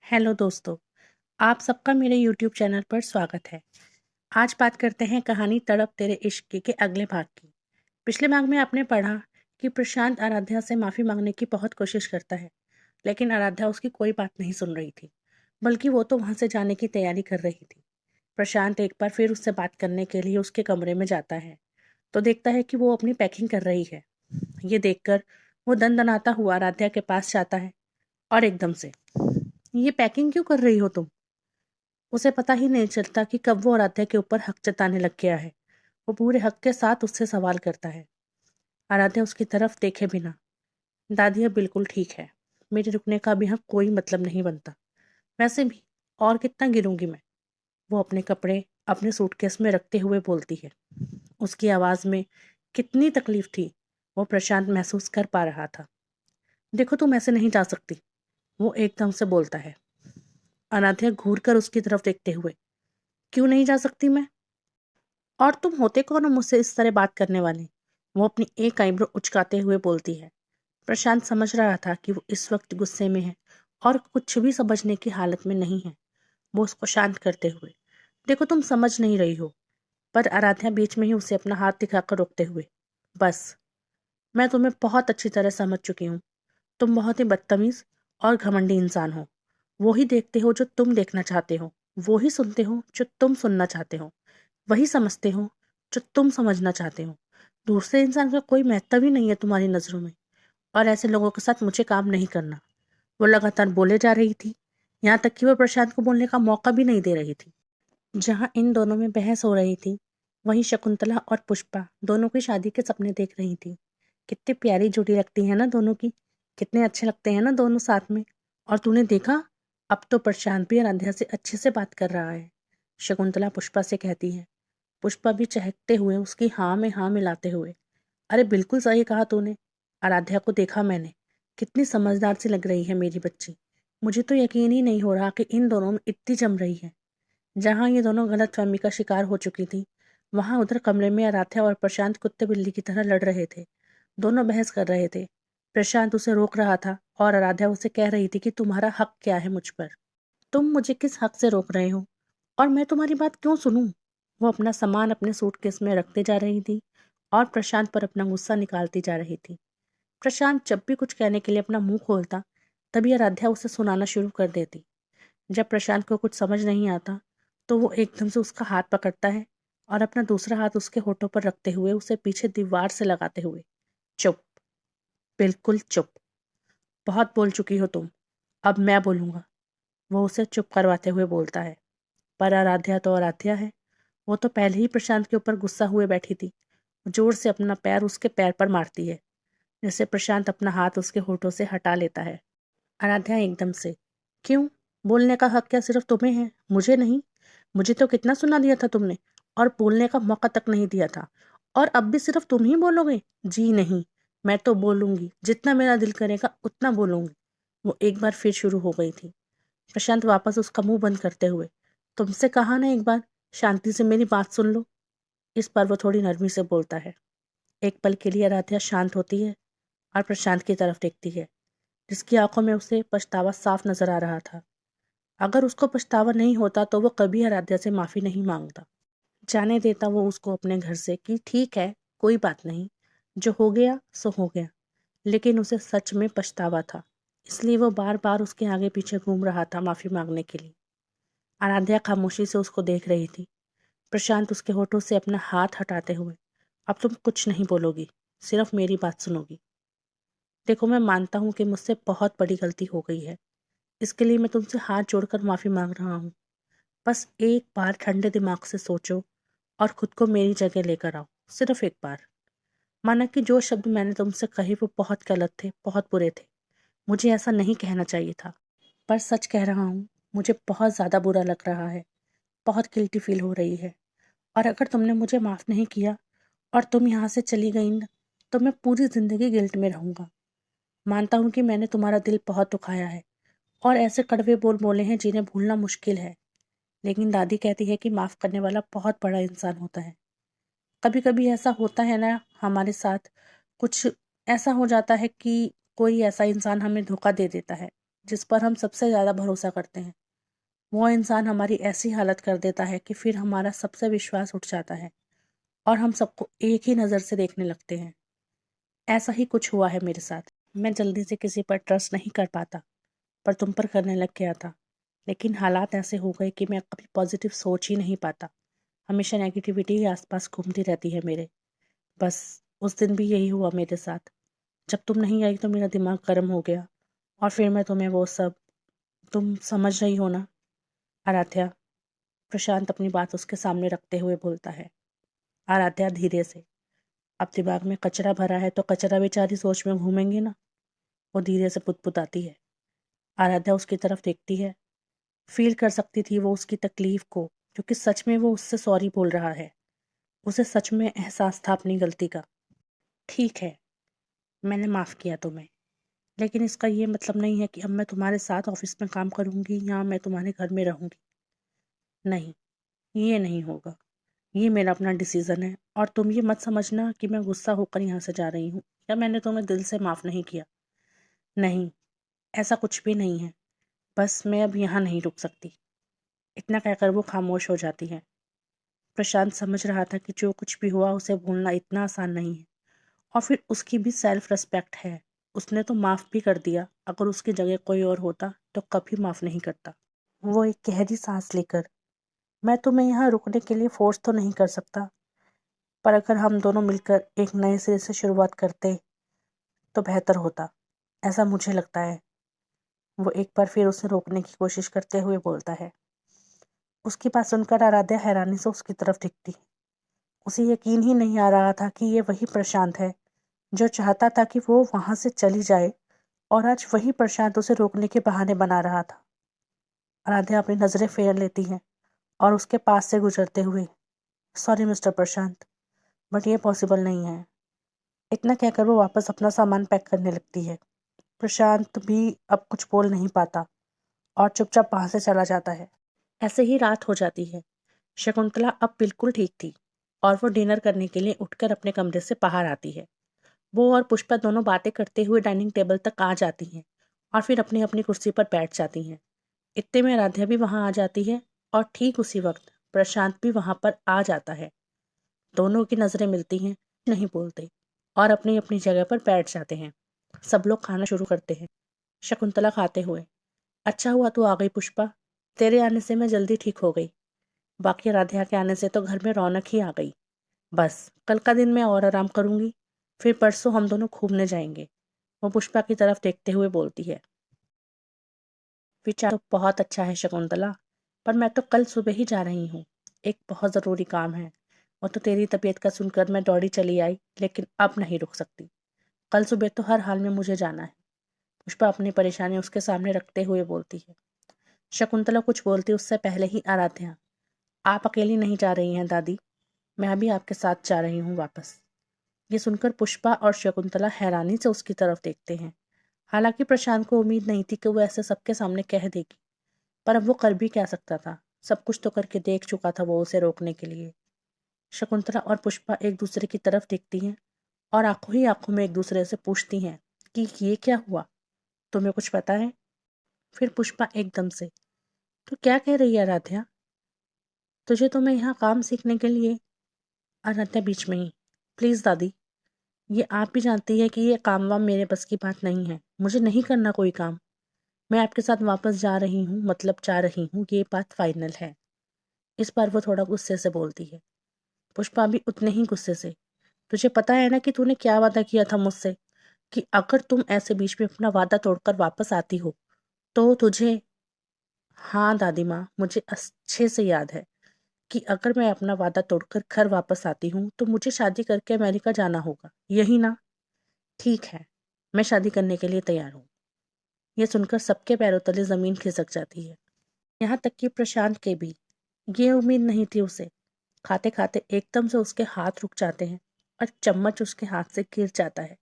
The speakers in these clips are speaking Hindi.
हेलो दोस्तों, आप सबका मेरे यूट्यूब चैनल पर स्वागत है। आज बात करते हैं कहानी तड़प तेरे इश्क के अगले भाग की। पिछले भाग में आपने पढ़ा कि प्रशांत आराध्या से माफ़ी मांगने की बहुत कोशिश करता है, लेकिन आराध्या उसकी कोई बात नहीं सुन रही थी, बल्कि वो तो वहाँ से जाने की तैयारी कर रही थी। प्रशांत एक बार फिर उससे बात करने के लिए उसके कमरे में जाता है, तो देखता है कि वो अपनी पैकिंग कर रही है। ये देखकर वो दनदनाता हुआ आराध्या के पास जाता है और एकदम से, ये पैकिंग क्यों कर रही हो तुम? उसे पता ही नहीं चलता कि कब वो आराध्या के ऊपर हक जताने लग गया है। वो पूरे हक के साथ उससे सवाल करता है। आराध्या उसकी तरफ देखे बिना, दादी अब बिल्कुल ठीक है, मेरे रुकने का भी यहाँ कोई मतलब नहीं बनता। वैसे भी और कितना गिरूंगी मैं? वो अपने कपड़े अपने सूटकेस में रखते हुए बोलती है। उसकी आवाज में कितनी तकलीफ थी वो प्रशांत महसूस कर पा रहा था। देखो तुम ऐसे नहीं जा सकती, वो एकदम से बोलता है। अनाध्या घूर कर उसकी तरफ देखते हुए, क्यों नहीं जा सकती मैं? और तुम होते कौन हो मुझसे इस तरह बात करने वाले? वो अपनी एक आईब्रो उचकाते हुए बोलती है। प्रशांत समझ रहा था कि वो इस वक्त गुस्से में है और कुछ भी समझने की हालत में नहीं है। वो उसको शांत करते हुए, देखो तुम समझ नहीं रही हो। पर आराध्या बीच में ही उसे अपना हाथ दिखाकर रोकते हुए, बस, मैं तुम्हें बहुत अच्छी तरह समझ चुकी हूँ। तुम बहुत ही बदतमीज और घमंडी इंसान हो। वो ही देखते हो जो तुम देखना चाहते हो, वो ही सुनते हो जो तुम सुनना चाहते हो, वही समझते हो जो तुम समझना चाहते हो। दूसरे इंसान का कोई महत्व ही नहीं है तुम्हारी नजरों में, और ऐसे लोगों के साथ मुझे काम नहीं करना। वो लगातार बोले जा रही थी, यहाँ तक कि वो प्रशांत को बोलने का मौका भी नहीं दे रही थी। जहाँ इन दोनों में बहस हो रही थी, वहीं शकुंतला और पुष्पा दोनों की शादी के सपने देख रही थी। कितनी प्यारी जोड़ी लगती है ना दोनों की, कितने अच्छे लगते हैं ना दोनों साथ में। और तूने देखा, अब तो प्रशांत भी आराध्या से अच्छे से बात कर रहा है, शकुंतला पुष्पा से कहती है। पुष्पा भी चहकते हुए उसकी हाँ में हाँ मिलाते हुए, अरे बिल्कुल सही कहा तूने। आराध्या को देखा मैंने, कितनी समझदार सी लग रही है मेरी बच्ची। मुझे तो यकीन ही नहीं हो रहा कि इन दोनों में इतनी जम रही है। जहां ये दोनों गलतफहमी का शिकार हो चुकी थी, वहां उधर कमरे में आराध्या और प्रशांत कुत्ते बिल्ली की तरह लड़ रहे थे। दोनों बहस कर रहे थे। प्रशांत उसे रोक रहा था और आराध्या उसे कह रही थी कि तुम्हारा हक क्या है मुझ पर? तुम मुझे किस हक से रोक रहे हो, और मैं तुम्हारी बात क्यों सुनूं? वो अपना सामान अपने सूटकेस में रखते जा रही थी और प्रशांत पर अपना गुस्सा निकालती जा रही थी। प्रशांत जब भी कुछ कहने के लिए अपना मुंह खोलता, तभी आराध्या उसे सुनाना शुरू कर देती। जब प्रशांत को कुछ समझ नहीं आता, तो वो एकदम से उसका हाथ पकड़ता है और अपना दूसरा हाथ उसके होठों पर रखते हुए उसे पीछे दीवार से लगाते हुए, चुप, बिल्कुल चुप, बहुत बोल चुकी हो तुम, अब मैं बोलूंगा, वो उसे चुप करवाते हुए बोलता है। पर आराध्या तो आराध्या है, वो तो पहले ही प्रशांत के ऊपर गुस्सा हुए बैठी थी। जोर से अपना पैर उसके पैर पर मारती है, जिससे प्रशांत अपना हाथ उसके होठों से हटा लेता है। आराध्या एकदम से, क्यों? बोलने का हक क्या सिर्फ तुम्हें है, मुझे नहीं? मुझे तो कितना सुना दिया था तुमने, और बोलने का मौका तक नहीं दिया था, और अब भी सिर्फ तुम ही बोलोगे? जी नहीं, मैं तो बोलूंगी, जितना मेरा दिल करेगा उतना बोलूंगी। वो एक बार फिर शुरू हो गई थी। प्रशांत वापस उसका मुंह बंद करते हुए, तुमसे कहा ना एक बार, शांति से मेरी बात सुन लो। इस पर वो थोड़ी नरमी से बोलता है। एक पल के लिए आराध्या शांत होती है और प्रशांत की तरफ देखती है, जिसकी आंखों में उसे पछतावा साफ नजर आ रहा था। अगर उसको पछतावा नहीं होता तो वो कभी आराध्या से माफी नहीं मांगता। जाने देता वो उसको अपने घर से कि ठीक है, कोई बात नहीं, जो हो गया सो हो गया। लेकिन उसे सच में पछतावा था, इसलिए वो बार बार उसके आगे पीछे घूम रहा था माफी मांगने के लिए। आराध्या खामोशी से उसको देख रही थी। प्रशांत उसके होठों से अपना हाथ हटाते हुए, अब तुम कुछ नहीं बोलोगी, सिर्फ मेरी बात सुनोगी। देखो, मैं मानता हूँ कि मुझसे बहुत बड़ी गलती हो गई है, इसके लिए मैं तुमसे हाथ जोड़कर माफी मांग रहा हूँ। बस एक बार ठंडे दिमाग से सोचो और खुद को मेरी जगह लेकर आओ, सिर्फ एक बार। माना कि जो शब्द मैंने तुमसे कहे वो बहुत गलत थे, बहुत बुरे थे, मुझे ऐसा नहीं कहना चाहिए था, पर सच कह रहा हूँ, मुझे बहुत ज़्यादा बुरा लग रहा है, बहुत गिल्टी फील हो रही है। और अगर तुमने मुझे माफ़ नहीं किया और तुम यहाँ से चली गई ना, तो मैं पूरी ज़िंदगी गिल्ट में रहूँगा। मानता हूँ कि मैंने तुम्हारा दिल बहुत दुखाया है और ऐसे कड़वे बोल बोले हैं जिन्हें भूलना मुश्किल है, लेकिन दादी कहती है कि माफ़ करने वाला बहुत बड़ा इंसान होता है। कभी कभी ऐसा होता है ना हमारे साथ, कुछ ऐसा हो जाता है कि कोई ऐसा इंसान हमें धोखा दे देता है, जिस पर हम सबसे ज़्यादा भरोसा करते हैं, वो इंसान हमारी ऐसी हालत कर देता है कि फिर हमारा सबसे विश्वास उठ जाता है और हम सबको एक ही नज़र से देखने लगते हैं। ऐसा ही कुछ हुआ है मेरे साथ। मैं जल्दी से किसी पर ट्रस्ट नहीं कर पाता, पर तुम पर करने लग गया था। लेकिन हालात ऐसे हो गए कि मैं कभी पॉजिटिव सोच ही नहीं पाता। हमेशा नेगेटिविटी ही आसपास घूमती रहती है मेरे। बस उस दिन भी यही हुआ मेरे साथ। जब तुम नहीं आई तो मेरा दिमाग गर्म हो गया और फिर मैं तुम्हें वो सब, तुम समझ रही हो ना आराध्या। प्रशांत अपनी बात उसके सामने रखते हुए बोलता है। आराध्या धीरे से, अब दिमाग में कचरा भरा है तो कचरा बेचारी सोच में घूमेंगी ना। वो धीरे से पुतपुताती है। आराध्या उसकी तरफ देखती है। फील कर सकती थी वो उसकी तकलीफ को, क्योंकि सच में वो उससे सॉरी बोल रहा है। उसे सच में एहसास था अपनी गलती का। ठीक है, मैंने माफ़ किया तुम्हें, लेकिन इसका ये मतलब नहीं है कि अब मैं तुम्हारे साथ ऑफिस में काम करूंगी या मैं तुम्हारे घर में रहूंगी। नहीं, ये नहीं होगा। ये मेरा अपना डिसीज़न है और तुम ये मत समझना कि मैं गुस्सा होकर यहाँ से जा रही हूँ या मैंने तुम्हें दिल से माफ़ नहीं किया। नहीं, ऐसा कुछ भी नहीं है। बस मैं अब यहाँ नहीं रुक सकती। इतना कहकर वो खामोश हो जाती है। प्रशांत समझ रहा था कि जो कुछ भी हुआ उसे भूलना इतना आसान नहीं है और फिर उसकी भी सेल्फ रिस्पेक्ट है। उसने तो माफ़ भी कर दिया, अगर उसकी जगह कोई और होता तो कभी माफ़ नहीं करता। वो एक गहरी सांस लेकर, मैं तुम्हें यहाँ रुकने के लिए फोर्स तो नहीं कर सकता, पर अगर हम दोनों मिलकर एक नए सिरे से शुरुआत करते तो बेहतर होता, ऐसा मुझे लगता है। वो एक बार फिर उसे रोकने की कोशिश करते हुए बोलता है। उसकी बात सुनकर आराध्या हैरानी से उसकी तरफ दिखती। उसे यकीन ही नहीं आ रहा था कि ये वही प्रशांत है जो चाहता था कि वो वहां से चली जाए, और आज वही प्रशांत उसे रोकने के बहाने बना रहा था। आराध्या अपनी नजरें फेर लेती है और उसके पास से गुजरते हुए, सॉरी मिस्टर प्रशांत, बट ये पॉसिबल नहीं है। इतना कहकर वो वापस अपना सामान पैक करने लगती है। प्रशांत भी अब कुछ बोल नहीं पाता और चुपचाप वहां से चला जाता है। ऐसे ही रात हो जाती है। शकुंतला अब बिल्कुल ठीक थी और वो डिनर करने के लिए उठकर अपने कमरे से बाहर आती है। वो और पुष्पा दोनों बातें करते हुए डाइनिंग टेबल तक आ जाती हैं और फिर अपनी अपनी कुर्सी पर बैठ जाती हैं। इतने में राध्या भी वहां आ जाती है और ठीक उसी वक्त प्रशांत भी वहां पर आ जाता है। दोनों की नजरें मिलती हैं, नहीं बोलते और अपनी अपनी जगह पर बैठ जाते हैं। सब लोग खाना शुरू करते हैं। शकुंतला खाते हुए, अच्छा हुआ तू आ गई पुष्पा, तेरे आने से मैं जल्दी ठीक हो गई। बाकी राधिया के आने से तो घर में रौनक ही आ गई। बस कल का दिन मैं और आराम करूंगी, फिर परसों हम दोनों घूमने जाएंगे। वो पुष्पा की तरफ देखते हुए बोलती है। विचार तो बहुत अच्छा है शकुंतला, पर मैं तो कल सुबह ही जा रही हूँ। एक बहुत ज़रूरी काम है। वो तो तेरी तबीयत का सुनकर मैं दौड़ी चली आई, लेकिन अब नहीं रुक सकती। कल सुबह तो हर हाल में मुझे जाना है। पुष्पा अपनी परेशानी उसके सामने रखते हुए बोलती है। शकुंतला कुछ बोलती उससे पहले ही आराध्या, आप अकेली नहीं जा रही हैं दादी, मैं भी आपके साथ जा रही हूँ वापस। ये सुनकर पुष्पा और शकुंतला हैरानी से उसकी तरफ देखते हैं। हालांकि प्रशांत को उम्मीद नहीं थी कि वो ऐसे सबके सामने कह देगी, पर अब वो कर भी क्या सकता था। सब कुछ तो करके देख चुका था वो उसे रोकने के लिए। शकुंतला और पुष्पा एक दूसरे की तरफ देखती हैं और आंखों ही आंखों में एक दूसरे से पूछती हैं कि ये क्या हुआ, तुम्हें कुछ पता है? फिर पुष्पा एकदम से, तो क्या कह रही है आराध्या? तुझे तो मैं यहाँ काम सीखने के लिए। आराध्या बीच में ही, प्लीज दादी, ये आप भी जानती है कि ये काम वाम मेरे बस की बात नहीं है। मुझे नहीं करना कोई काम। मैं आपके साथ वापस जा रही हूँ, मतलब जा रही हूँ, ये बात फाइनल है। इस बार वो थोड़ा गुस्से से बोलती है। पुष्पा भी उतने ही गुस्से से, तुझे पता है ना कि तूने क्या वादा किया था मुझसे, कि अगर तुम ऐसे बीच में अपना वादा तोड़कर वापस आती हो तो तुझे। हाँ दादी माँ, मुझे अच्छे से याद है कि अगर मैं अपना वादा तोड़कर घर वापस आती हूँ तो मुझे शादी करके अमेरिका जाना होगा, यही ना? ठीक है, मैं शादी करने के लिए तैयार हूँ। ये सुनकर सबके पैरों तले जमीन खिसक जाती है, यहाँ तक कि प्रशांत के भी। ये उम्मीद नहीं थी उसे। खाते खाते एकदम से उसके हाथ रुक जाते हैं और चम्मच उसके हाथ से गिर जाता है।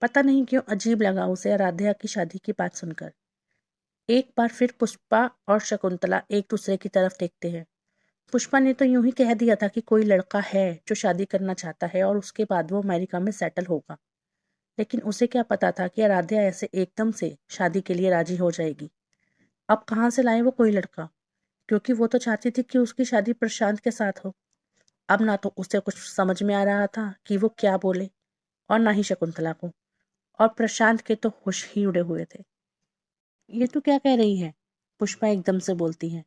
पता नहीं क्यों अजीब लगा उसे आराध्या की शादी की बात सुनकर। एक बार फिर पुष्पा और शकुंतला एक दूसरे की तरफ देखते हैं। पुष्पा ने तो यूं ही कह दिया था कि कोई लड़का है जो शादी करना चाहता है और उसके बाद वो अमेरिका में सेटल होगा। लेकिन उसे क्या पता था कि आराध्या ऐसे एकदम से शादी के लिए राजी हो जाएगी। अब कहाँ से लाए वो कोई लड़का, क्योंकि वो तो चाहती थी कि उसकी शादी प्रशांत के साथ हो। अब ना तो उसे कुछ समझ में आ रहा था कि वो क्या बोले, और ना ही शकुंतला को। और प्रशांत के तो होश ही उड़े हुए थे। ये तो क्या कह रही है, पुष्पा एकदम से बोलती है।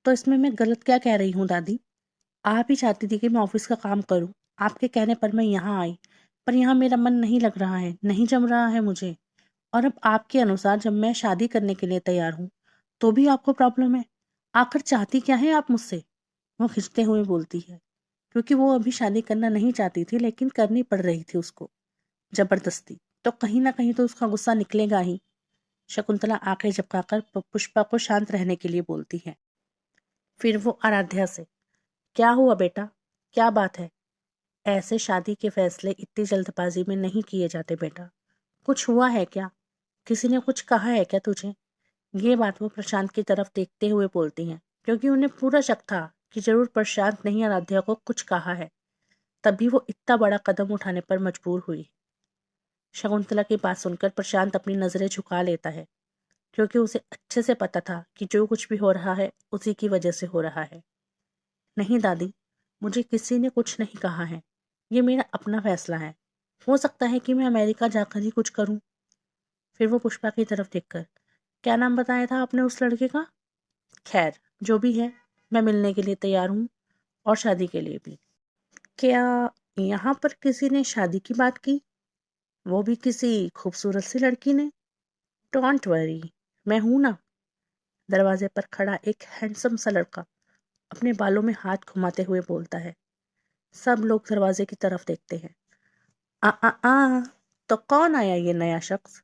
तो इसमें मैं गलत क्या कह रही हूँ दादी? आप ही चाहती थी कि मैं ऑफिस का काम करूं। आपके कहने पर मैं यहाँ आई, पर यहाँ मेरा मन नहीं लग रहा है, नहीं जम रहा है मुझे। और अब आपके अनुसार जब मैं शादी करने के लिए तैयार हूँ, तो भी आपको प्रॉब्लम है। आखिर चाहती क्या है आप मुझसे? वो खिंचते हुए बोलती है, क्योंकि वो अभी शादी करना नहीं चाहती थी, लेकिन करनी पड़ रही थी उसको, जबरदस्ती। तो कहीं ना कहीं तो उसका गुस्सा निकलेगा ही। शकुंतला आंखें झपकाकर पुष्पा को शांत रहने के लिए बोलती है। फिर वो आराध्या से, क्या हुआ बेटा, क्या बात है? ऐसे शादी के फैसले इतनी जल्दबाजी में नहीं किए जाते बेटा। कुछ हुआ है क्या? किसी ने कुछ कहा है क्या तुझे? ये बात वो प्रशांत की तरफ देखते हुए बोलती हैं, क्योंकि उन्हें पूरा शक था कि जरूर प्रशांत ने ही आराध्या को कुछ कहा है, तभी वो इतना बड़ा कदम उठाने पर मजबूर हुई। शकुंतला की बात सुनकर प्रशांत अपनी नजरें झुका लेता है, क्योंकि उसे अच्छे से पता था कि जो कुछ भी हो रहा है उसी की वजह से हो रहा है। नहीं दादी, मुझे किसी ने कुछ नहीं कहा है। ये मेरा अपना फैसला है। हो सकता है कि मैं अमेरिका जाकर ही कुछ करूं। फिर वो पुष्पा की तरफ देखकर, क्या नाम बताया था आपने उस लड़के का? खैर, जो भी है, मैं मिलने के लिए तैयार हूँ, और शादी के लिए भी। क्या यहाँ पर किसी ने शादी की बात की? वो भी किसी खूबसूरत सी लड़की ने? डोंट वरी, मैं हूं ना। दरवाजे पर खड़ा एक हैंडसम सा लड़का अपने बालों में हाथ घुमाते हुए बोलता है। सब लोग दरवाजे की तरफ देखते हैं। आ आ आ तो कौन आया ये नया शख्स?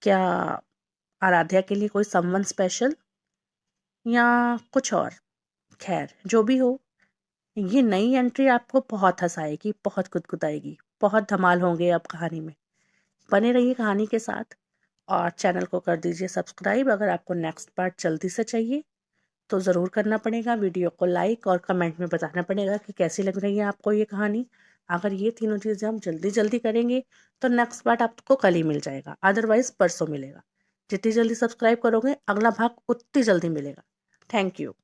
क्या आराध्या के लिए कोई समवन स्पेशल, या कुछ और? खैर, जो भी हो, ये नई एंट्री आपको बहुत हंसाएगी, बहुत गुदगुदाएगी, बहुत धमाल होंगे अब कहानी में। बने रहिए कहानी के साथ, और चैनल को कर दीजिए सब्सक्राइब। अगर आपको नेक्स्ट पार्ट जल्दी से चाहिए तो ज़रूर करना पड़ेगा। वीडियो को लाइक और कमेंट में बताना पड़ेगा कि कैसी लग रही है आपको ये कहानी। अगर ये तीनों चीज़ें हम जल्दी जल्दी करेंगे तो नेक्स्ट पार्ट आपको कल ही मिल जाएगा, अदरवाइज परसों मिलेगा। जितनी जल्दी सब्सक्राइब करोगे, अगला भाग उतनी जल्दी मिलेगा। Thank you.